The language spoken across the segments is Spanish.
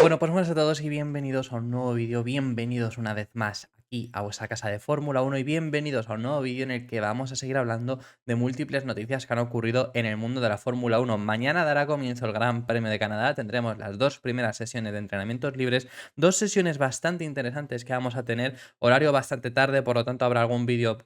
Bueno, pues buenas a todos y bienvenidos a un nuevo vídeo, bienvenidos una vez más aquí a vuestra casa de Fórmula 1 y bienvenidos a un nuevo vídeo en el que vamos a seguir hablando de múltiples noticias que han ocurrido en el mundo de la Fórmula 1. Mañana dará comienzo el Gran Premio de Canadá, tendremos las dos primeras sesiones de entrenamientos libres, dos sesiones bastante interesantes que vamos a tener, horario bastante tarde, por lo tanto habrá algún vídeo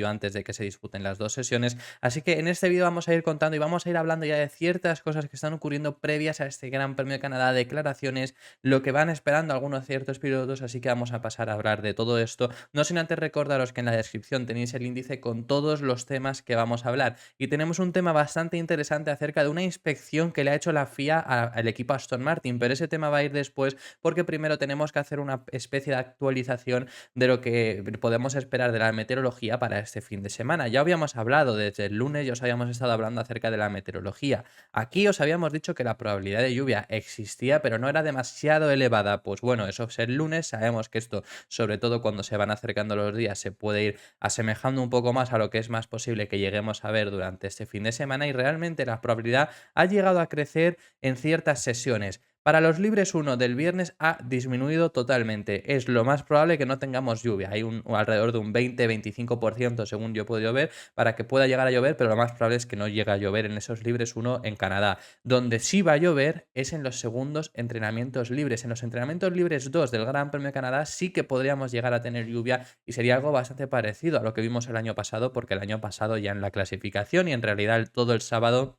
antes de que se disputen las dos sesiones, así que en este vídeo vamos a ir contando y vamos a ir hablando ya de ciertas cosas que están ocurriendo previas a este Gran Premio de Canadá, declaraciones, lo que van esperando algunos ciertos pilotos, así que vamos a pasar a hablar de todo esto, no sin antes recordaros que en la descripción tenéis el índice con todos los temas que vamos a hablar, y tenemos un tema bastante interesante acerca de una inspección que le ha hecho la FIA al equipo Aston Martin, pero ese tema va a ir después porque primero tenemos que hacer una especie de actualización de lo que podemos esperar de la meteorología para este fin de semana. Ya habíamos hablado desde el lunes, ya os habíamos estado hablando acerca de la meteorología. Aquí os habíamos dicho que la probabilidad de lluvia existía, pero no era demasiado elevada. Pues bueno, eso es el lunes. Sabemos que esto, sobre todo cuando se van acercando los días, se puede ir asemejando un poco más a lo que es más posible que lleguemos a ver durante este fin de semana y realmente la probabilidad ha llegado a crecer en ciertas sesiones. Para los libres uno del viernes ha disminuido totalmente. Es lo más probable que no tengamos lluvia. Hay alrededor de un 20-25% según yo he podido ver para que pueda llegar a llover, pero lo más probable es que no llegue a llover en esos libres uno en Canadá. Donde sí va a llover es en los segundos entrenamientos libres. En los entrenamientos libres 2 del Gran Premio de Canadá sí que podríamos llegar a tener lluvia y sería algo bastante parecido a lo que vimos el año pasado, porque el año pasado ya en la clasificación y en realidad todo el sábado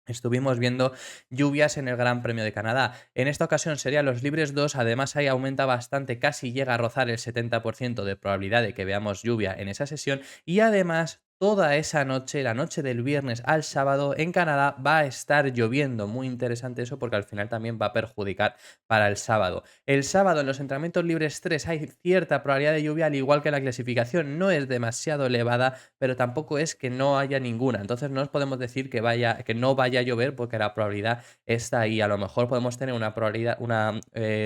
estuvimos viendo lluvias en el Gran Premio de Canadá. En esta ocasión serían los libres 2, además ahí aumenta bastante, casi llega a rozar el 70% de probabilidad de que veamos lluvia en esa sesión y además toda esa noche, la noche del viernes al sábado en Canadá va a estar lloviendo. Muy interesante eso porque al final también va a perjudicar para el sábado. El sábado en los entrenamientos libres 3 hay cierta probabilidad de lluvia, al igual que la clasificación no es demasiado elevada, pero tampoco es que no haya ninguna. Entonces no os podemos decir que no vaya a llover porque la probabilidad está ahí. A lo mejor podemos tener una probabilidad, una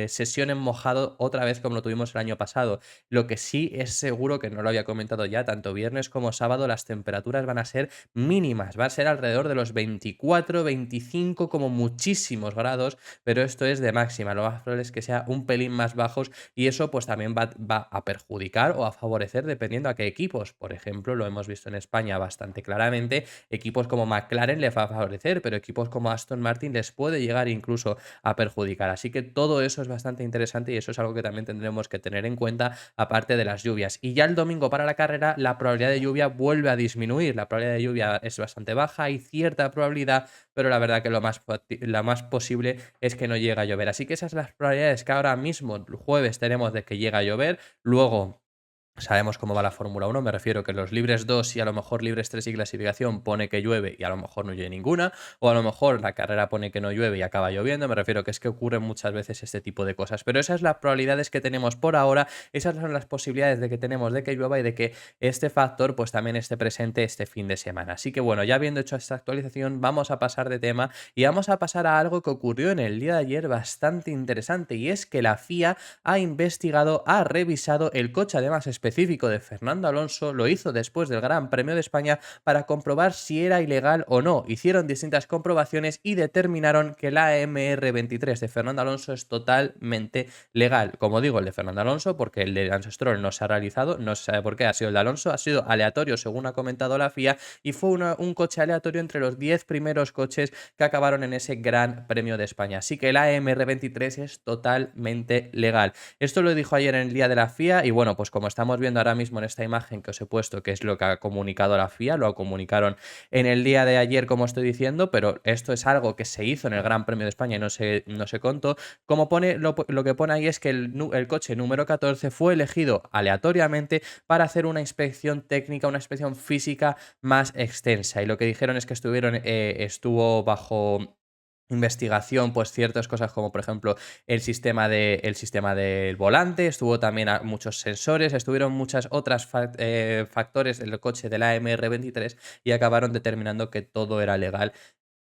sesión en mojado otra vez como lo tuvimos el año pasado. Lo que sí es seguro, que no lo había comentado ya, tanto viernes como sábado las temperaturas van a ser mínimas, va a ser alrededor de los 24, 25 como muchísimos grados, pero esto es de máxima. Lo más probable es que sea un pelín más bajos y eso pues también va a perjudicar o a favorecer dependiendo a qué equipos. Por ejemplo, lo hemos visto en España bastante claramente, equipos como McLaren les va a favorecer, pero equipos como Aston Martin les puede llegar incluso a perjudicar. Así que todo eso es bastante interesante y eso es algo que también tendremos que tener en cuenta, aparte de las lluvias. Y ya el domingo para la carrera, la probabilidad de lluvia vuelve a disminuir. La probabilidad de lluvia es bastante baja, hay cierta probabilidad, pero la verdad que lo más posible es que no llegue a llover. Así que esas son las probabilidades que ahora mismo, el jueves, tenemos de que llegue a llover. Luego sabemos cómo va la Fórmula 1, me refiero que los libres 2 y a lo mejor libres 3 y clasificación pone que llueve y a lo mejor no llueve ninguna, o a lo mejor la carrera pone que no llueve y acaba lloviendo, me refiero que es que ocurren muchas veces este tipo de cosas, pero esas son las probabilidades que tenemos por ahora, esas son las posibilidades de que tenemos de que llueva y de que este factor pues también esté presente este fin de semana. Así que bueno, ya habiendo hecho esta actualización, vamos a pasar de tema y vamos a pasar a algo que ocurrió en el día de ayer bastante interesante, y es que la FIA ha investigado, ha revisado el coche además específico de Fernando Alonso, lo hizo después del Gran Premio de España para comprobar si era ilegal o no. Hicieron distintas comprobaciones y determinaron que la AMR23 de Fernando Alonso es totalmente legal. Como digo, el de Fernando Alonso, porque el de Lance Stroll no se ha realizado, no se sabe por qué ha sido el de Alonso, ha sido aleatorio según ha comentado la FIA y fue un coche aleatorio entre los 10 primeros coches que acabaron en ese Gran Premio de España. Así que la AMR23 es totalmente legal. Esto lo dijo ayer en el día de la FIA y bueno, pues como estamos viendo ahora mismo en esta imagen que os he puesto, que es lo que ha comunicado la FIA, lo comunicaron en el día de ayer, como estoy diciendo, pero esto es algo que se hizo en el Gran Premio de España y no se contó. Como pone, lo que pone ahí es que el coche número 14 fue elegido aleatoriamente para hacer una inspección técnica, una inspección física más extensa. Y lo que dijeron es que estuvo bajo investigación, pues ciertas cosas como por ejemplo el sistema del volante, estuvo también muchos sensores, estuvieron muchas otras factores del coche de la MR23 y acabaron determinando que todo era legal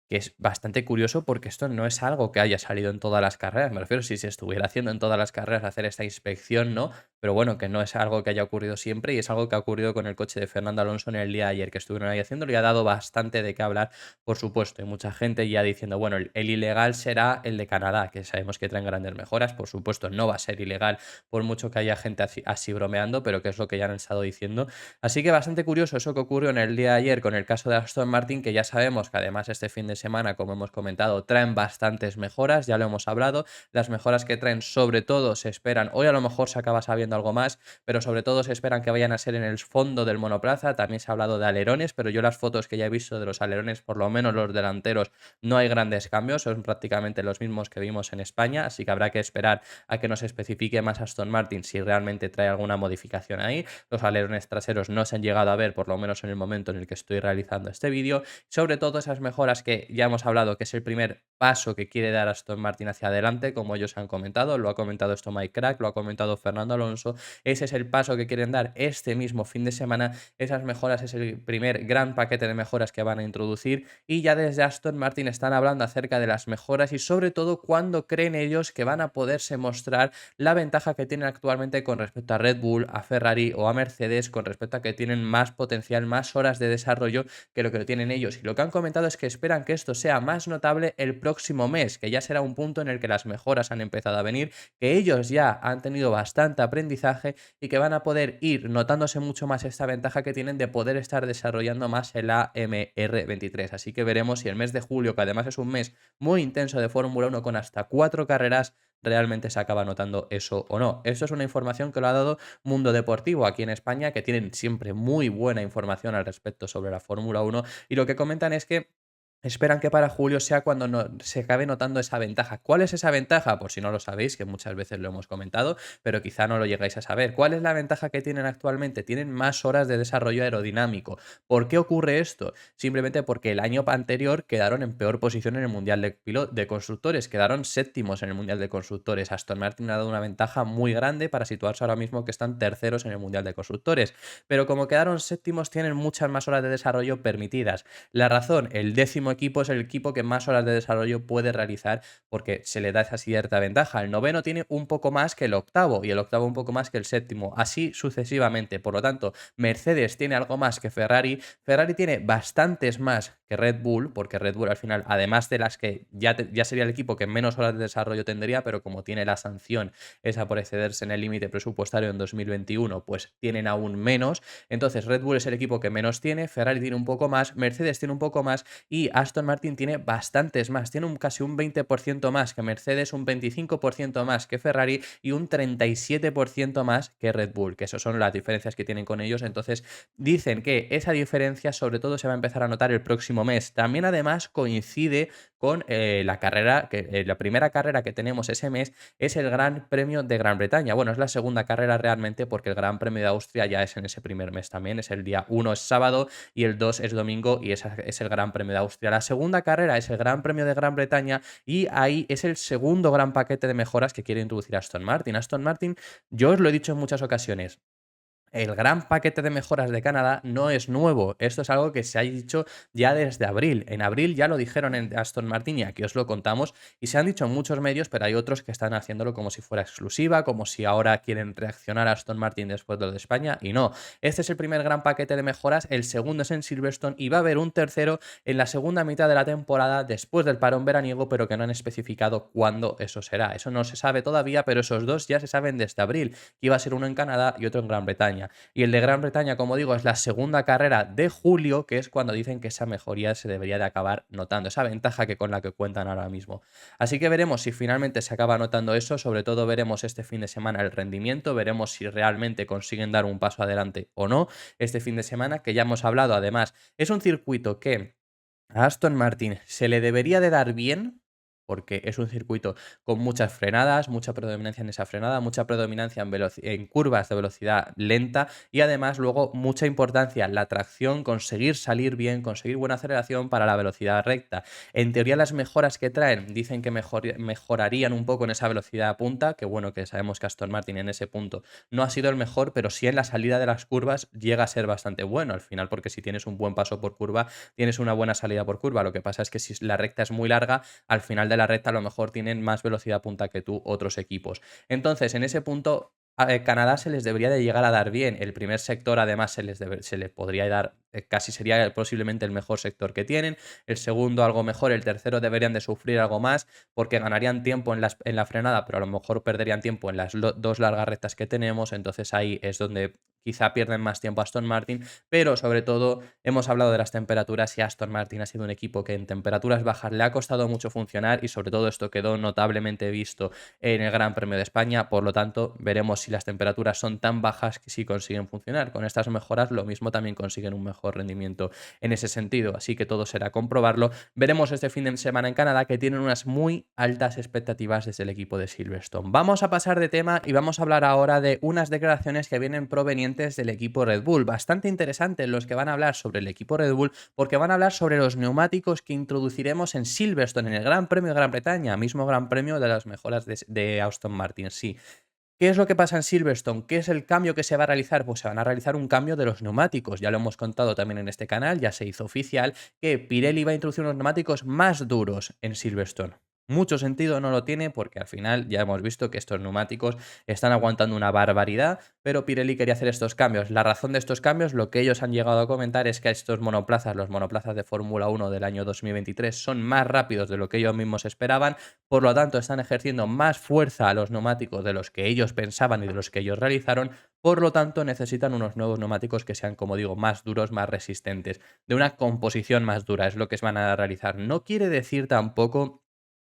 que es bastante curioso porque esto no es algo que haya salido en todas las carreras. Me refiero, si se estuviera haciendo en todas las carreras hacer esta inspección, ¿no? Pero bueno, que no es algo que haya ocurrido siempre y es algo que ha ocurrido con el coche de Fernando Alonso en el día de ayer que estuvieron ahí haciéndolo y ha dado bastante de qué hablar, por supuesto. Y mucha gente ya diciendo, bueno, el ilegal será el de Canadá, que sabemos que traen grandes mejoras. Por supuesto, no va a ser ilegal por mucho que haya gente así bromeando, pero que es lo que ya han estado diciendo. Así que bastante curioso eso que ocurrió en el día de ayer con el caso de Aston Martin, que ya sabemos que además este fin de semana, como hemos comentado, traen bastantes mejoras, ya lo hemos hablado. Las mejoras que traen, sobre todo, se esperan, hoy a lo mejor se acaba sabiendo algo más, pero sobre todo se esperan que vayan a ser en el fondo del monoplaza. También se ha hablado de alerones, pero yo las fotos que ya he visto de los alerones, por lo menos los delanteros, no hay grandes cambios, son prácticamente los mismos que vimos en España, así que habrá que esperar a que nos especifique más Aston Martin si realmente trae alguna modificación ahí. Los alerones traseros no se han llegado a ver, por lo menos en el momento en el que estoy realizando este vídeo. Sobre todo esas mejoras que ya hemos hablado, que es el primer paso que quiere dar Aston Martin hacia adelante, como ellos han comentado, lo ha comentado esto Mike Crack, lo ha comentado Fernando Alonso. Ese es el paso que quieren dar este mismo fin de semana. Esas mejoras es el primer gran paquete de mejoras que van a introducir y ya desde Aston Martin están hablando acerca de las mejoras y sobre todo cuándo creen ellos que van a poderse mostrar la ventaja que tienen actualmente con respecto a Red Bull, a Ferrari o a Mercedes, con respecto a que tienen más potencial, más horas de desarrollo que lo que lo tienen ellos. Y lo que han comentado es que esperan que esto sea más notable el próximo mes, que ya será un punto en el que las mejoras han empezado a venir, que ellos ya han tenido bastante aprendizaje y que van a poder ir notándose mucho más esta ventaja que tienen de poder estar desarrollando más el AMR23. Así que veremos si el mes de julio, que además es un mes muy intenso de Fórmula 1 con hasta 4 carreras, realmente se acaba notando eso o no. Esto es una información que lo ha dado Mundo Deportivo aquí en España, que tienen siempre muy buena información al respecto sobre la Fórmula 1 y lo que comentan es que esperan que para julio sea cuando se acabe notando esa ventaja. ¿Cuál es esa ventaja? Por si no lo sabéis, que muchas veces lo hemos comentado, pero quizá no lo llegáis a saber. ¿Cuál es la ventaja que tienen actualmente? Tienen más horas de desarrollo aerodinámico. ¿Por qué ocurre esto? Simplemente porque el año anterior quedaron en peor posición en el Mundial de Constructores, quedaron séptimos en el Mundial de Constructores. Aston Martin ha dado una ventaja muy grande para situarse ahora mismo que están terceros en el Mundial de Constructores, pero como quedaron séptimos tienen muchas más horas de desarrollo permitidas. La razón, el décimo equipo es el equipo que más horas de desarrollo puede realizar porque se le da esa cierta ventaja. El noveno tiene un poco más que el octavo y el octavo un poco más que el séptimo, así sucesivamente. Por lo tanto, Mercedes tiene algo más que Ferrari, Ferrari tiene bastantes más que Red Bull, porque Red Bull al final, además de las que ya sería el equipo que menos horas de desarrollo tendría, pero como tiene la sanción esa por excederse en el límite presupuestario en 2021, pues tienen aún menos. Entonces Red Bull es el equipo que menos tiene, Ferrari tiene un poco más, Mercedes tiene un poco más y Aston Martin tiene bastantes más, tiene casi un 20% más que Mercedes, un 25% más que Ferrari y un 37% más que Red Bull, que esas son las diferencias que tienen con ellos. Entonces dicen que esa diferencia sobre todo se va a empezar a notar el próximo mes. También además coincide con la carrera, que la primera carrera que tenemos ese mes es el Gran Premio de Gran Bretaña. Bueno, es la segunda carrera realmente porque el Gran Premio de Austria ya es en ese primer mes también, es el día 1 es sábado y el 2 es domingo y ese es el Gran Premio de Austria. La segunda carrera es el Gran Premio de Gran Bretaña y ahí es el segundo gran paquete de mejoras que quiere introducir Aston Martin. Aston Martin, yo os lo he dicho en muchas ocasiones, el gran paquete de mejoras de Canadá no es nuevo. Esto es algo que se ha dicho ya desde abril. En abril ya lo dijeron en Aston Martin y aquí os lo contamos. Y se han dicho en muchos medios, pero hay otros que están haciéndolo como si fuera exclusiva, como si ahora quieren reaccionar a Aston Martin después de lo de España. Y no. Este es el primer gran paquete de mejoras. El segundo es en Silverstone y va a haber un tercero en la segunda mitad de la temporada después del parón veraniego, pero que no han especificado cuándo eso será. Eso no se sabe todavía, pero esos dos ya se saben desde abril, que iba a ser uno en Canadá y otro en Gran Bretaña. Y el de Gran Bretaña, como digo, es la segunda carrera de julio, que es cuando dicen que esa mejoría se debería de acabar notando, esa ventaja que con la que cuentan ahora mismo. Así que veremos si finalmente se acaba notando eso, sobre todo veremos este fin de semana el rendimiento, veremos si realmente consiguen dar un paso adelante o no este fin de semana, que ya hemos hablado, además, es un circuito que a Aston Martin se le debería de dar bien, porque es un circuito con muchas frenadas, mucha predominancia en esa frenada, mucha predominancia en curvas de velocidad lenta y además luego mucha importancia la tracción, conseguir salir bien, conseguir buena aceleración para la velocidad recta. En teoría las mejoras que traen dicen que mejorarían un poco en esa velocidad punta, que bueno, que sabemos que Aston Martin en ese punto no ha sido el mejor, pero sí en la salida de las curvas llega a ser bastante bueno al final, porque si tienes un buen paso por curva, tienes una buena salida por curva. Lo que pasa es que si la recta es muy larga, al final de la recta a lo mejor tienen más velocidad punta que tú otros equipos. Entonces, en ese punto, a Canadá se les debería de llegar a dar bien. El primer sector, además, se les podría dar, casi sería posiblemente el mejor sector que tienen. El segundo, algo mejor. El tercero, deberían de sufrir algo más porque ganarían tiempo en la frenada, pero a lo mejor perderían tiempo en las dos largas rectas que tenemos. Entonces, ahí es donde quizá pierden más tiempo Aston Martin, pero sobre todo hemos hablado de las temperaturas y Aston Martin ha sido un equipo que en temperaturas bajas le ha costado mucho funcionar y sobre todo esto quedó notablemente visto en el Gran Premio de España. Por lo tanto, veremos si las temperaturas son tan bajas que sí consiguen funcionar. Con estas mejoras lo mismo también consiguen un mejor rendimiento en ese sentido, así que todo será comprobarlo. Veremos este fin de semana en Canadá, que tienen unas muy altas expectativas desde el equipo de Silverstone. Vamos a pasar de tema y vamos a hablar ahora de unas declaraciones que vienen provenientes del equipo Red Bull, bastante interesantes los que van a hablar sobre el equipo Red Bull, porque van a hablar sobre los neumáticos que introduciremos en Silverstone, en el Gran Premio de Gran Bretaña, mismo Gran Premio de las mejoras de Aston Martin, sí. ¿Qué es lo que pasa en Silverstone? ¿Qué es el cambio que se va a realizar? Pues se van a realizar un cambio de los neumáticos. Ya lo hemos contado también en este canal, ya se hizo oficial que Pirelli va a introducir unos neumáticos más duros en Silverstone. Mucho sentido no lo tiene porque al final ya hemos visto que estos neumáticos están aguantando una barbaridad, pero Pirelli quería hacer estos cambios. La razón de estos cambios, lo que ellos han llegado a comentar es que estos monoplazas, los monoplazas de Fórmula 1 del año 2023, son más rápidos de lo que ellos mismos esperaban, por lo tanto están ejerciendo más fuerza a los neumáticos de los que ellos pensaban y de los que ellos realizaron, por lo tanto necesitan unos nuevos neumáticos que sean, como digo, más duros, más resistentes, de una composición más dura, es lo que se van a realizar. No quiere decir tampoco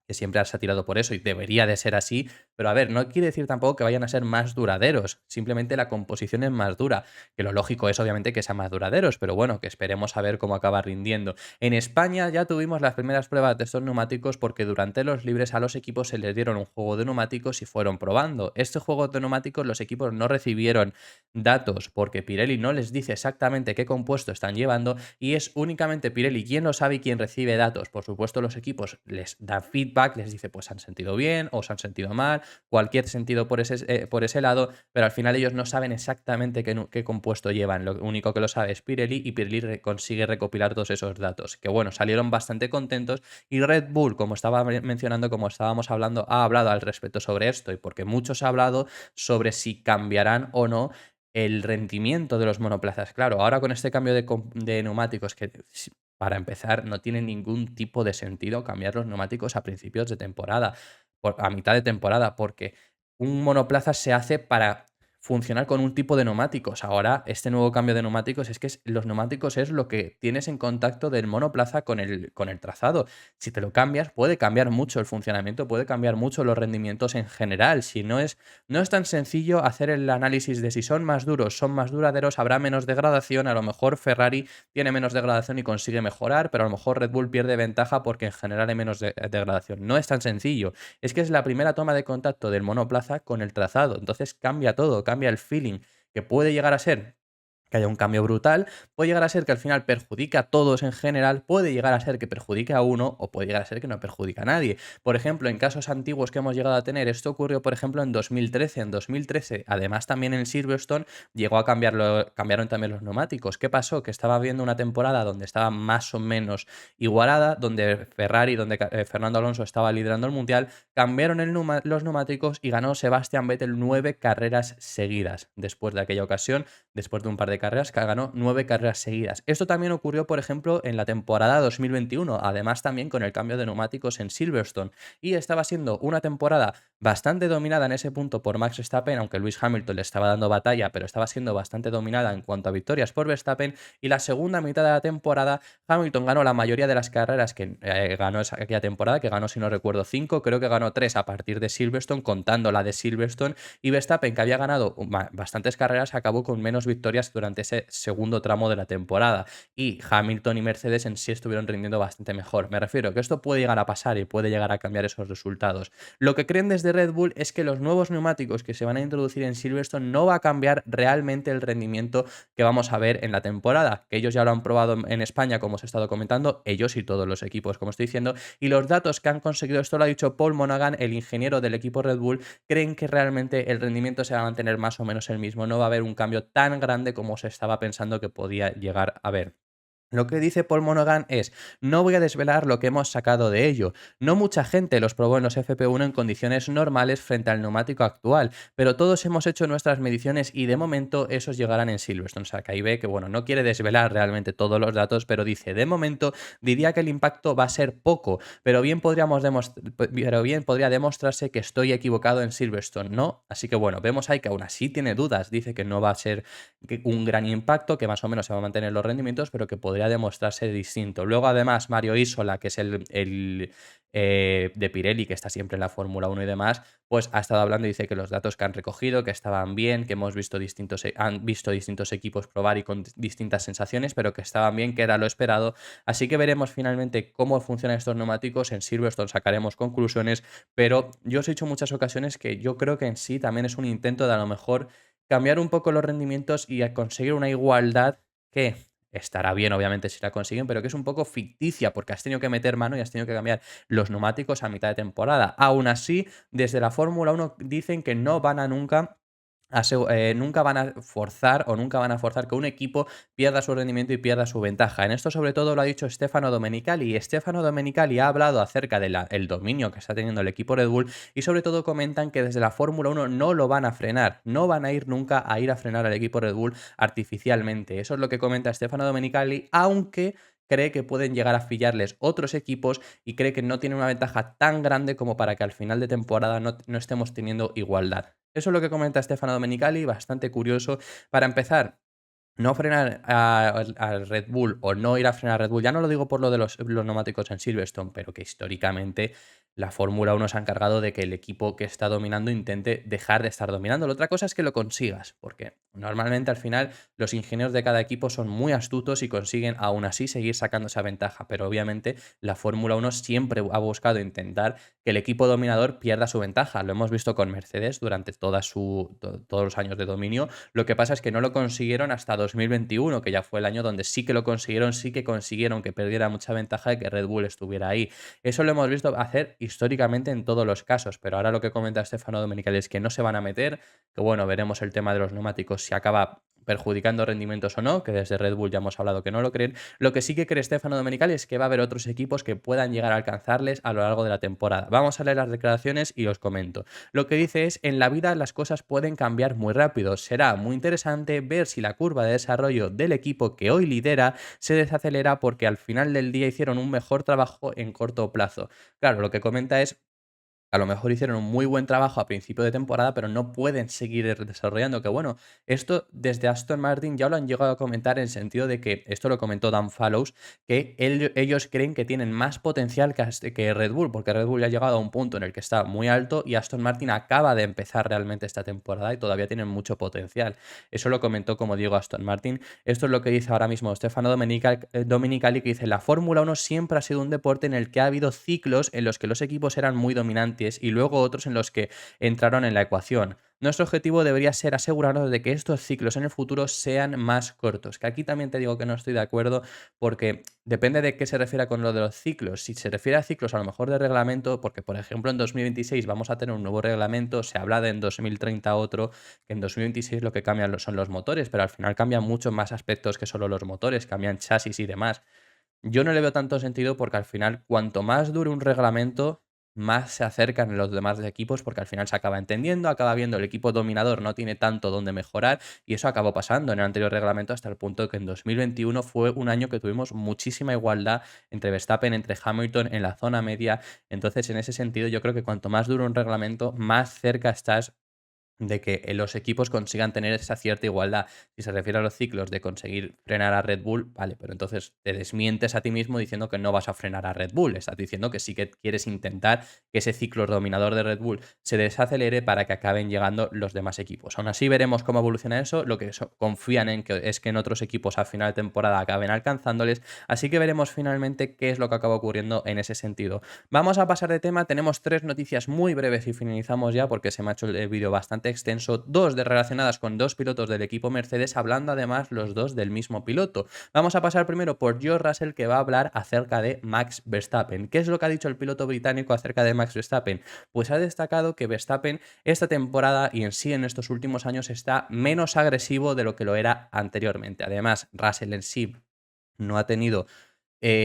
que siempre se ha tirado por eso y debería de ser así, pero a ver, no quiere decir tampoco que vayan a ser más duraderos, simplemente la composición es más dura, que lo lógico es obviamente que sean más duraderos, pero bueno, que esperemos a ver cómo acaba rindiendo. En España ya tuvimos las primeras pruebas de estos neumáticos porque durante los libres a los equipos se les dieron un juego de neumáticos y fueron probando. Este juego de neumáticos los equipos no recibieron datos porque Pirelli no les dice exactamente qué compuesto están llevando y es únicamente Pirelli quien lo sabe y quien recibe datos. Por supuesto, los equipos les dan feedback, les dice pues se han sentido bien o se han sentido mal, cualquier sentido por ese lado, pero al final ellos no saben exactamente qué compuesto llevan. Lo único que lo sabe es Pirelli y Pirelli consigue recopilar todos esos datos. Que bueno, salieron bastante contentos y Red Bull, como estaba mencionando, como estábamos hablando, ha hablado al respecto sobre esto y porque muchos ha hablado sobre si cambiarán o no el rendimiento de los monoplazas. Claro, ahora con este cambio de neumáticos que para empezar no tiene ningún tipo de sentido cambiar los neumáticos a principios de temporada, a mitad de temporada, porque un monoplaza se hace para funcionar con un tipo de neumáticos. Ahora, este nuevo cambio de neumáticos es que los neumáticos es lo que tienes en contacto del monoplaza con el trazado. Si te lo cambias, puede cambiar mucho el funcionamiento, puede cambiar mucho los rendimientos en general. Si no es tan sencillo hacer el análisis de si son más duros, son más duraderos, habrá menos degradación. A lo mejor Ferrari tiene menos degradación y consigue mejorar, pero a lo mejor Red Bull pierde ventaja porque en general hay menos degradación. No es tan sencillo. Es que es la primera toma de contacto del monoplaza con el trazado. Entonces cambia todo, cambia el feeling, que puede llegar a ser que haya un cambio brutal, puede llegar a ser que al final perjudique a todos en general, puede llegar a ser que perjudique a uno o puede llegar a ser que no perjudique a nadie. Por ejemplo, en casos antiguos que hemos llegado a tener, esto ocurrió por ejemplo en 2013. En 2013, además también en Silverstone, llegó a cambiaron también los neumáticos. ¿Qué pasó? Que estaba viendo una temporada donde estaba más o menos igualada, donde Ferrari, donde Fernando Alonso estaba liderando el Mundial, cambiaron los neumáticos y ganó Sebastian Vettel 9 carreras seguidas. Después de aquella ocasión, después de un par de carreras, que ganó 9 carreras seguidas. Esto también ocurrió, por ejemplo, en la temporada 2021, además también con el cambio de neumáticos en Silverstone. Y estaba siendo una temporada bastante dominada en ese punto por Max Verstappen, aunque Lewis Hamilton le estaba dando batalla, pero estaba siendo bastante dominada en cuanto a victorias por Verstappen. Y la segunda mitad de la temporada, Hamilton ganó la mayoría de las carreras que ganó aquella temporada, que ganó, si no recuerdo, 5, creo que ganó 3 a partir de Silverstone, contando la de Silverstone, y Verstappen, que había ganado bastantes carreras, acabó con menos victorias durante durante ese segundo tramo de la temporada. Y Hamilton y Mercedes en sí estuvieron rindiendo bastante mejor. Me refiero que esto puede llegar a pasar y puede llegar a cambiar esos resultados. Lo que creen desde Red Bull es que los nuevos neumáticos que se van a introducir en Silverstone no va a cambiar realmente el rendimiento que vamos a ver en la temporada, que ellos ya lo han probado en España, como os he estado comentando, ellos y todos los equipos, como estoy diciendo, y los datos que han conseguido, esto lo ha dicho Paul Monaghan, el ingeniero del equipo Red Bull, creen que realmente el rendimiento se va a mantener más o menos el mismo, no va a haber un cambio tan grande como se estaba pensando que podía llegar a haber. Lo que dice Paul Monaghan es, no voy a desvelar lo que hemos sacado de ello. No mucha gente los probó en los FP1 en condiciones normales frente al neumático actual, pero todos hemos hecho nuestras mediciones y de momento esos llegarán en Silverstone. O sea, que ahí ve que, bueno, no quiere desvelar realmente todos los datos, pero dice, de momento diría que el impacto va a ser poco, pero bien podría demostrarse que estoy equivocado en Silverstone, ¿no? Así que bueno, vemos ahí que aún así tiene dudas, dice que no va a ser un gran impacto, que más o menos se va a mantener los rendimientos, pero que podría demostrarse distinto. Luego, además, Mario Isola, que es el de Pirelli, que está siempre en la Fórmula 1 y demás, pues ha estado hablando y dice que los datos que han recogido, que estaban bien, que hemos visto han visto distintos equipos probar y con distintas sensaciones, pero que estaban bien, que era lo esperado. Así que veremos finalmente cómo funcionan estos neumáticos. En Silverstone sacaremos conclusiones, pero yo os he dicho en muchas ocasiones que yo creo que en sí también es un intento de a lo mejor cambiar un poco los rendimientos y a conseguir una igualdad que estará bien, obviamente, si la consiguen, pero que es un poco ficticia, porque has tenido que meter mano y has tenido que cambiar los neumáticos a mitad de temporada. Aún así, desde la Fórmula 1 dicen que no van a nunca van a forzar o nunca van a forzar que un equipo pierda su rendimiento y pierda su ventaja. En esto sobre todo lo ha dicho Stefano Domenicali, y Stefano Domenicali ha hablado acerca del dominio que está teniendo el equipo Red Bull y sobre todo comentan que desde la Fórmula 1 no lo van a frenar, no van a ir nunca a ir a frenar al equipo Red Bull artificialmente. Eso es lo que comenta Stefano Domenicali, aunque cree que pueden llegar a pillarles otros equipos y cree que no tiene una ventaja tan grande como para que al final de temporada no estemos teniendo igualdad. Eso es lo que comenta Stefano Domenicali, bastante curioso. Para empezar, no frenar al Red Bull o no ir a frenar a Red Bull, ya no lo digo por lo de los neumáticos en Silverstone, pero que históricamente la Fórmula 1 se ha encargado de que el equipo que está dominando intente dejar de estar dominando. La otra cosa es que lo consigas, porque normalmente al final los ingenieros de cada equipo son muy astutos y consiguen aún así seguir sacando esa ventaja, pero obviamente la Fórmula 1 siempre ha buscado intentar que el equipo dominador pierda su ventaja. Lo hemos visto con Mercedes durante todos los años de dominio. Lo que pasa es que no lo consiguieron hasta 2021, que ya fue el año donde sí que lo consiguieron, sí que consiguieron que perdiera mucha ventaja de que Red Bull estuviera ahí. Eso lo hemos visto hacer históricamente en todos los casos, pero ahora lo que comenta Stefano Domenicali es que no se van a meter, que bueno, veremos el tema de los neumáticos si acaba perjudicando rendimientos o no, que desde Red Bull ya hemos hablado que no lo creen. Lo que sí que cree Stefano Domenicali es que va a haber otros equipos que puedan llegar a alcanzarles a lo largo de la temporada. Vamos a leer las declaraciones y os comento. Lo que dice es, en la vida las cosas pueden cambiar muy rápido. Será muy interesante ver si la curva de desarrollo del equipo que hoy lidera se desacelera porque al final del día hicieron un mejor trabajo en corto plazo. Claro, lo que comenta es a lo mejor hicieron un muy buen trabajo a principio de temporada, pero no pueden seguir desarrollando. Que bueno, esto desde Aston Martin ya lo han llegado a comentar en el sentido de que, esto lo comentó Dan Fallows, que ellos creen que tienen más potencial que Red Bull, porque Red Bull ya ha llegado a un punto en el que está muy alto y Aston Martin acaba de empezar realmente esta temporada y todavía tienen mucho potencial. Eso lo comentó, como digo, Aston Martin. Esto es lo que dice ahora mismo Stefano Domenicali, que dice, la Fórmula 1 siempre ha sido un deporte en el que ha habido ciclos en los que los equipos eran muy dominantes y luego otros en los que entraron en la ecuación. Nuestro objetivo debería ser asegurarnos de que estos ciclos en el futuro sean más cortos. Que aquí también te digo que no estoy de acuerdo porque depende de qué se refiera con lo de los ciclos. Si se refiere a ciclos a lo mejor de reglamento, porque por ejemplo en 2026 vamos a tener un nuevo reglamento, se habla de en 2030 otro, que en 2026 lo que cambian son los motores, pero al final cambian muchos más aspectos que solo los motores, cambian chasis y demás. Yo no le veo tanto sentido porque al final, cuanto más dure un reglamento, más se acercan los demás equipos porque al final se acaba entendiendo, acaba viendo el equipo dominador no tiene tanto donde mejorar y eso acabó pasando en el anterior reglamento hasta el punto que en 2021 fue un año que tuvimos muchísima igualdad entre Verstappen, entre Hamilton en la zona media. Entonces, en ese sentido, yo creo que cuanto más dure un reglamento, más cerca estás de que los equipos consigan tener esa cierta igualdad. Si se refiere a los ciclos de conseguir frenar a Red Bull, vale, pero entonces te desmientes a ti mismo diciendo que no vas a frenar a Red Bull. Estás diciendo que sí que quieres intentar que ese ciclo dominador de Red Bull se desacelere para que acaben llegando los demás equipos. Aún así veremos cómo evoluciona eso. Lo que confían en que es que en otros equipos a final de temporada acaben alcanzándoles. Así que veremos finalmente qué es lo que acaba ocurriendo en ese sentido. Vamos a pasar de tema. Tenemos tres noticias muy breves y finalizamos ya porque se me ha hecho el vídeo bastante extenso, dos de relacionadas con dos pilotos del equipo Mercedes, hablando además los dos del mismo piloto. Vamos a pasar primero por George Russell, que va a hablar acerca de Max Verstappen. ¿Qué es lo que ha dicho el piloto británico acerca de Max Verstappen? Pues ha destacado que Verstappen esta temporada y en sí en estos últimos años está menos agresivo de lo que lo era anteriormente. Además, Russell en sí no ha tenido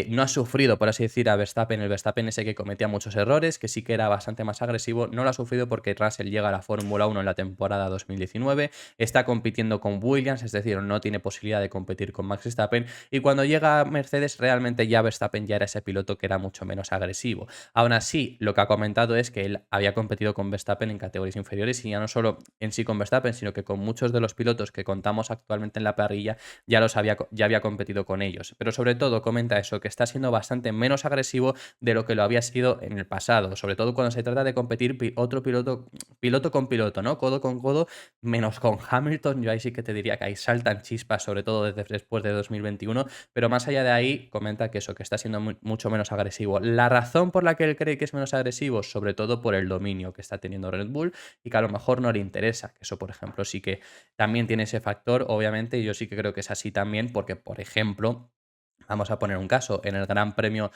no ha sufrido, por así decir, a Verstappen, el Verstappen ese que cometía muchos errores, que sí que era bastante más agresivo, no lo ha sufrido porque Russell llega a la Fórmula 1 en la temporada 2019, está compitiendo con Williams, es decir, no tiene posibilidad de competir con Max Verstappen, y cuando llega a Mercedes realmente ya Verstappen ya era ese piloto que era mucho menos agresivo. Aún así, lo que ha comentado es que él había competido con Verstappen en categorías inferiores y ya no solo en sí con Verstappen, sino que con muchos de los pilotos que contamos actualmente en la parrilla ya había competido con ellos. Pero sobre todo comenta eso, que está siendo bastante menos agresivo de lo que lo había sido en el pasado, sobre todo cuando se trata de competir otro piloto con piloto, ¿no? Codo con codo, menos con Hamilton. Yo ahí sí que te diría que ahí saltan chispas, sobre todo desde después de 2021, pero más allá de ahí comenta que eso, que está siendo mucho menos agresivo. La razón por la que él cree que es menos agresivo, sobre todo por el dominio que está teniendo Red Bull y que a lo mejor no le interesa, que eso por ejemplo sí que también tiene ese factor, obviamente, y yo sí que creo que es así también, porque, por ejemplo, vamos a poner un caso, en el Gran Premio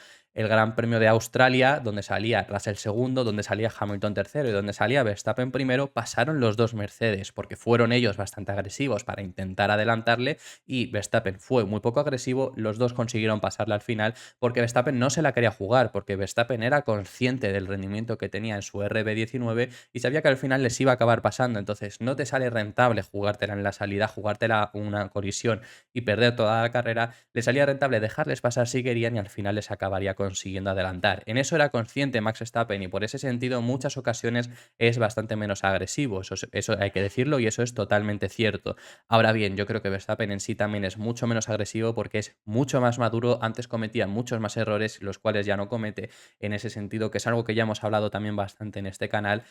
de Australia, donde salía Russell segundo, donde salía Hamilton tercero y donde salía Verstappen primero, pasaron los dos Mercedes, porque fueron ellos bastante agresivos para intentar adelantarle y Verstappen fue muy poco agresivo, los dos consiguieron pasarle al final, porque Verstappen no se la quería jugar, porque Verstappen era consciente del rendimiento que tenía en su RB19 y sabía que al final les iba a acabar pasando, entonces no te sale rentable jugártela en la salida, jugártela una colisión y perder toda la carrera, le salía rentable dejarles pasar si querían y al final les acabaría consiguiendo adelantar. En eso era consciente Max Verstappen y por ese sentido en muchas ocasiones es bastante menos agresivo, eso hay que decirlo y eso es totalmente cierto. Ahora bien, yo creo que Verstappen en sí también es mucho menos agresivo porque es mucho más maduro, antes cometía muchos más errores, los cuales ya no comete en ese sentido, que es algo que ya hemos hablado también bastante en este canal.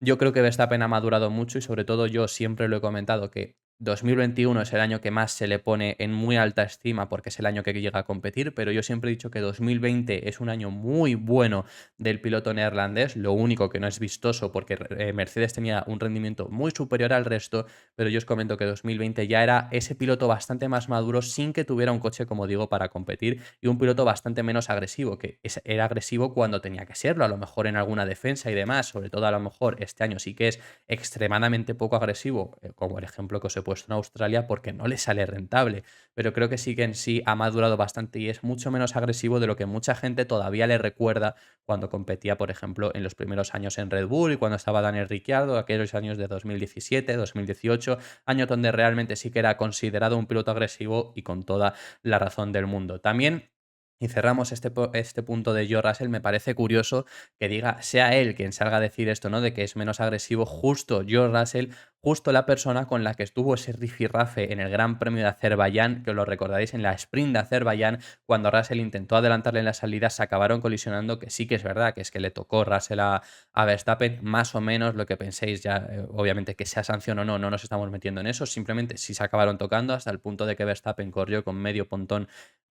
Yo creo que Verstappen ha madurado mucho y sobre todo yo siempre lo he comentado que 2021 es el año que más se le pone en muy alta estima porque es el año que llega a competir, pero yo siempre he dicho que 2020 es un año muy bueno del piloto neerlandés, lo único que no es vistoso porque Mercedes tenía un rendimiento muy superior al resto, pero yo os comento que 2020 ya era ese piloto bastante más maduro sin que tuviera un coche, como digo, para competir y un piloto bastante menos agresivo, que era agresivo cuando tenía que serlo, a lo mejor en alguna defensa y demás, sobre todo a lo mejor este año sí que es extremadamente poco agresivo, como el ejemplo que os he puesto en Australia, porque no le sale rentable. Pero creo que sí que en sí ha madurado bastante y es mucho menos agresivo de lo que mucha gente todavía le recuerda cuando competía, por ejemplo, en los primeros años en Red Bull y cuando estaba Daniel Ricciardo, aquellos años de 2017, 2018, años donde realmente sí que era considerado un piloto agresivo y con toda la razón del mundo. También y cerramos este punto de George Russell. Me parece curioso que diga, sea él quien salga a decir esto, ¿no? De que es menos agresivo, justo George Russell, justo la persona con la que estuvo ese rifirrafe en el Gran Premio de Azerbaiyán, que os lo recordaréis en la sprint de Azerbaiyán, cuando Russell intentó adelantarle en la salida, se acabaron colisionando, que sí que es verdad, que es que le tocó Russell a Verstappen, más o menos lo que penséis ya, obviamente que sea sanción o no, no nos estamos metiendo en eso, simplemente sí se acabaron tocando hasta el punto de que Verstappen corrió con medio pontón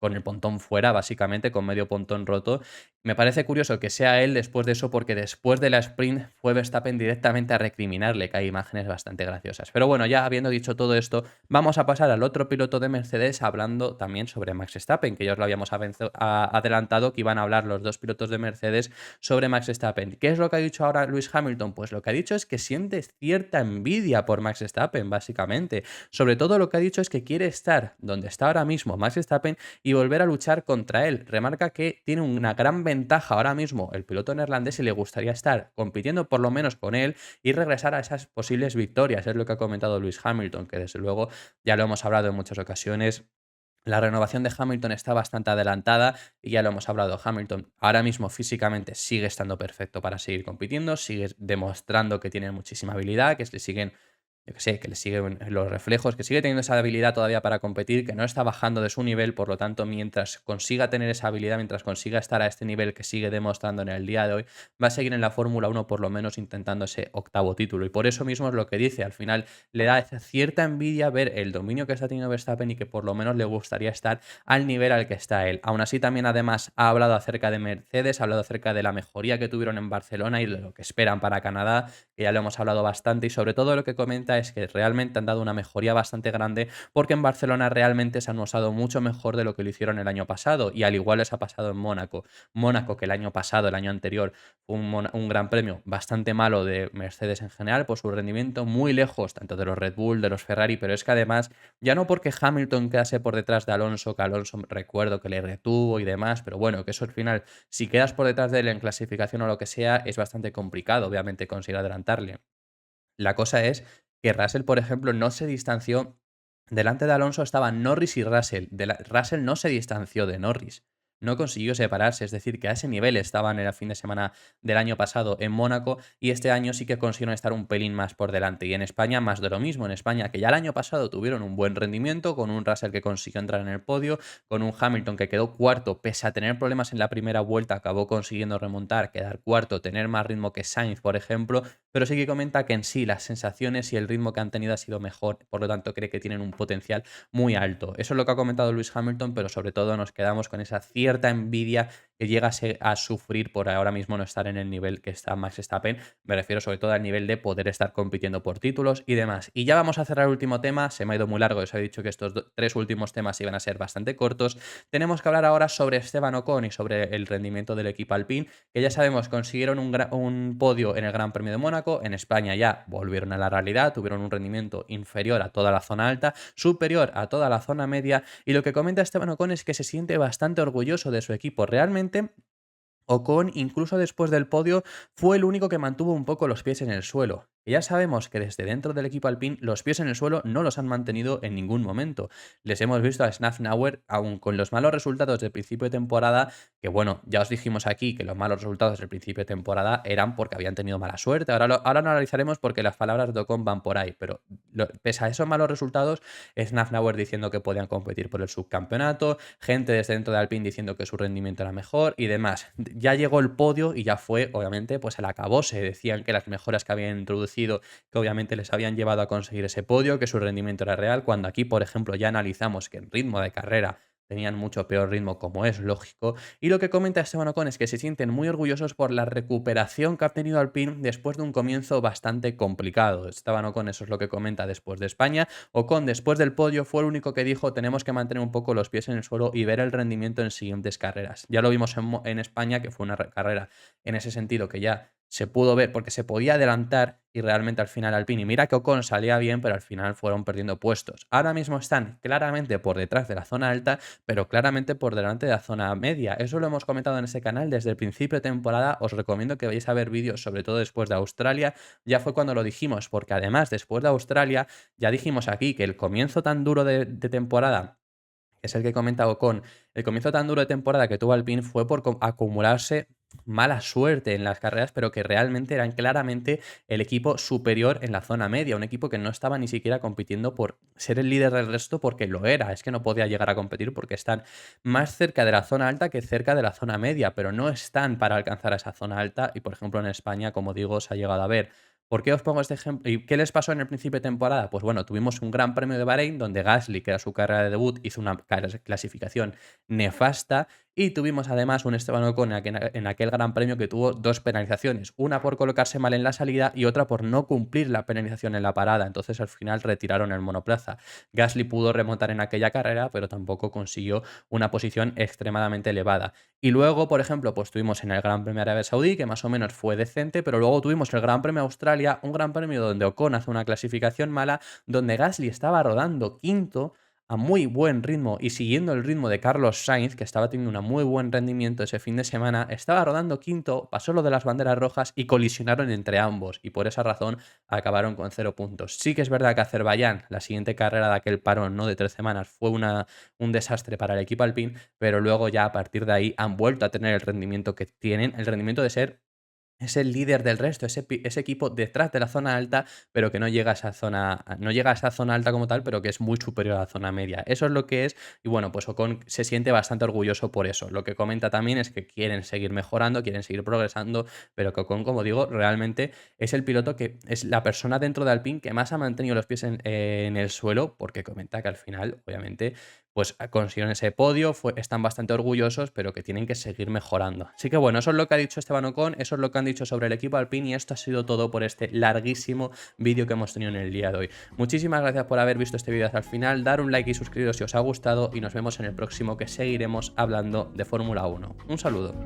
con el pontón fuera, básicamente, con medio pontón roto. Me parece curioso que sea él después de eso, porque después de la sprint fue Verstappen directamente a recriminarle, que hay imágenes bastante graciosas. Pero bueno, ya habiendo dicho todo esto, vamos a pasar al otro piloto de Mercedes hablando también sobre Max Verstappen, que ya os lo habíamos adelantado, que iban a hablar los dos pilotos de Mercedes sobre Max Verstappen. ¿Qué es lo que ha dicho ahora Lewis Hamilton? Pues lo que ha dicho es que siente cierta envidia por Max Verstappen, básicamente. Sobre todo lo que ha dicho es que quiere estar donde está ahora mismo Max Verstappen y volver a luchar contra él. Remarca que tiene una gran ventaja ahora mismo el piloto neerlandés y le gustaría estar compitiendo por lo menos con él y regresar a esas posibles victorias. Es lo que ha comentado Lewis Hamilton, que desde luego ya lo hemos hablado en muchas ocasiones. La renovación de Hamilton está bastante adelantada y ya lo hemos hablado. Hamilton ahora mismo físicamente sigue estando perfecto para seguir compitiendo, sigue demostrando que tiene muchísima habilidad, que le siguen, yo que sé, que le siguen los reflejos, que sigue teniendo esa habilidad todavía para competir, que no está bajando de su nivel. Por lo tanto, mientras consiga tener esa habilidad, mientras consiga estar a este nivel que sigue demostrando en el día de hoy, va a seguir en la Fórmula 1 por lo menos intentando ese octavo título. Y por eso mismo es lo que dice, al final le da esa cierta envidia ver el dominio que está teniendo Verstappen y que por lo menos le gustaría estar al nivel al que está él. Aún así, también además ha hablado acerca de Mercedes, ha hablado acerca de la mejoría que tuvieron en Barcelona y de lo que esperan para Canadá, que ya lo hemos hablado bastante, y sobre todo lo que comenta es que realmente han dado una mejoría bastante grande porque en Barcelona realmente se han usado mucho mejor de lo que lo hicieron el año pasado, y al igual les ha pasado en Mónaco. Mónaco, que el año pasado, el año anterior, fue un gran premio bastante malo de Mercedes en general por su rendimiento, muy lejos tanto de los Red Bull, de los Ferrari, pero es que además, ya no porque Hamilton quedase por detrás de Alonso, que Alonso recuerdo que le retuvo y demás, pero bueno, que eso al final, si quedas por detrás de él en clasificación o lo que sea, es bastante complicado, obviamente, conseguir adelantarle. La cosa es que Russell, por ejemplo, no se distanció. Delante de Alonso estaban Norris y Russell. Russell no se distanció de Norris. No consiguió separarse, es decir, que a ese nivel estaban en el fin de semana del año pasado en Mónaco, y este año sí que consiguieron estar un pelín más por delante. Y en España más de lo mismo. En España, que ya el año pasado tuvieron un buen rendimiento, con un Russell que consiguió entrar en el podio, con un Hamilton que quedó cuarto, pese a tener problemas en la primera vuelta, acabó consiguiendo remontar, quedar cuarto, tener más ritmo que Sainz, por ejemplo, pero sí que comenta que en sí las sensaciones y el ritmo que han tenido ha sido mejor, por lo tanto cree que tienen un potencial muy alto. Eso es lo que ha comentado Lewis Hamilton, pero sobre todo nos quedamos con esa cierta envidia que llega a sufrir por ahora mismo no estar en el nivel que está Max Verstappen. Me refiero sobre todo al nivel de poder estar compitiendo por títulos y demás. Y ya vamos a cerrar el último tema, se me ha ido muy largo, os he dicho que estos tres últimos temas iban a ser bastante cortos. Tenemos que hablar ahora sobre Esteban Ocon y sobre el rendimiento del equipo Alpine, que ya sabemos consiguieron un podio en el Gran Premio de Mónaco. En España ya volvieron a la realidad, tuvieron un rendimiento inferior a toda la zona alta, superior a toda la zona media, y lo que comenta Esteban Ocon es que se siente bastante orgulloso de su equipo. Realmente Ocon, incluso después del podio, fue el único que mantuvo un poco los pies en el suelo. Y ya sabemos que desde dentro del equipo Alpine los pies en el suelo no los han mantenido en ningún momento. Les hemos visto a Snafnauer, aun con los malos resultados del principio de temporada, que bueno, ya os dijimos aquí que los malos resultados del principio de temporada eran porque habían tenido mala suerte. Ahora lo analizaremos porque las palabras de Ocon van por ahí, pero pese a esos malos resultados, Snafnauer diciendo que podían competir por el subcampeonato, gente desde dentro de Alpine diciendo que su rendimiento era mejor y demás. Ya llegó el podio y ya fue, obviamente, pues el acabose. Decían que las mejoras que habían introducido, que obviamente les habían llevado a conseguir ese podio, que su rendimiento era real, cuando aquí, por ejemplo, ya analizamos que en ritmo de carrera tenían mucho peor ritmo, como es lógico. Y lo que comenta Esteban Ocon es que se sienten muy orgullosos por la recuperación que ha tenido Alpine después de un comienzo bastante complicado. Esteban Ocon, eso es lo que comenta después de España. Ocon, después del podio, fue el único que dijo: tenemos que mantener un poco los pies en el suelo y ver el rendimiento en siguientes carreras. Ya lo vimos en España, que fue una carrera en ese sentido que ya se pudo ver porque se podía adelantar, y realmente al final Alpine, y mira que Ocon salía bien, pero al final fueron perdiendo puestos. Ahora mismo están claramente por detrás de la zona alta, pero claramente por delante de la zona media. Eso lo hemos comentado en este canal desde el principio de temporada. Os recomiendo que vayáis a ver vídeos, sobre todo después de Australia. Ya fue cuando lo dijimos, porque además después de Australia ya dijimos aquí que el comienzo tan duro de temporada, que es el que comenta Ocon, el comienzo tan duro de temporada que tuvo Alpine fue por acumularse mala suerte en las carreras, pero que realmente eran claramente el equipo superior en la zona media, un equipo que no estaba ni siquiera compitiendo por ser el líder del resto, porque lo era, es que no podía llegar a competir porque están más cerca de la zona alta que cerca de la zona media, pero no están para alcanzar a esa zona alta, y por ejemplo en España, como digo, se ha llegado a ver. ¿Por qué os pongo este ejemplo? ¿Y qué les pasó en el principio de temporada? Pues bueno, tuvimos un gran premio de Bahrein donde Gasly, que era su carrera de debut, hizo una clasificación nefasta, y tuvimos además un Esteban Ocon en aquel gran premio que tuvo dos penalizaciones, una por colocarse mal en la salida y otra por no cumplir la penalización en la parada. Entonces al final retiraron el monoplaza. Gasly pudo remontar en aquella carrera, pero tampoco consiguió una posición extremadamente elevada. Y luego, por ejemplo, pues tuvimos en el Gran Premio de Arabia Saudí, que más o menos fue decente, pero luego tuvimos el Gran Premio de Australia, un gran premio donde Ocon hace una clasificación mala, donde Gasly estaba rodando quinto, a muy buen ritmo y siguiendo el ritmo de Carlos Sainz, que estaba teniendo un muy buen rendimiento ese fin de semana, estaba rodando quinto, pasó lo de las banderas rojas y colisionaron entre ambos, y por esa razón acabaron con 0 puntos. Sí que es verdad que Azerbaiyán, la siguiente carrera de aquel parón, ¿no?, de 3 semanas, fue un desastre para el equipo Alpine, pero luego ya a partir de ahí han vuelto a tener el rendimiento que tienen, el rendimiento de ser es el líder del resto, ese equipo detrás de la zona alta, pero que no llega a esa zona alta como tal, pero que es muy superior a la zona media. Eso es lo que es, y bueno, pues Ocon se siente bastante orgulloso por eso. Lo que comenta también es que quieren seguir mejorando, quieren seguir progresando, pero que Ocon, como digo, realmente es el piloto que es la persona dentro de Alpine que más ha mantenido los pies en el suelo, porque comenta que al final, obviamente, pues consiguieron ese podio, están bastante orgullosos, pero que tienen que seguir mejorando. Así que bueno, eso es lo que ha dicho Esteban Ocon, eso es lo que han dicho sobre el equipo Alpine y esto ha sido todo por este larguísimo vídeo que hemos tenido en el día de hoy. Muchísimas gracias por haber visto este vídeo hasta el final, dar un like y suscribiros si os ha gustado y nos vemos en el próximo que seguiremos hablando de Fórmula 1. Un saludo.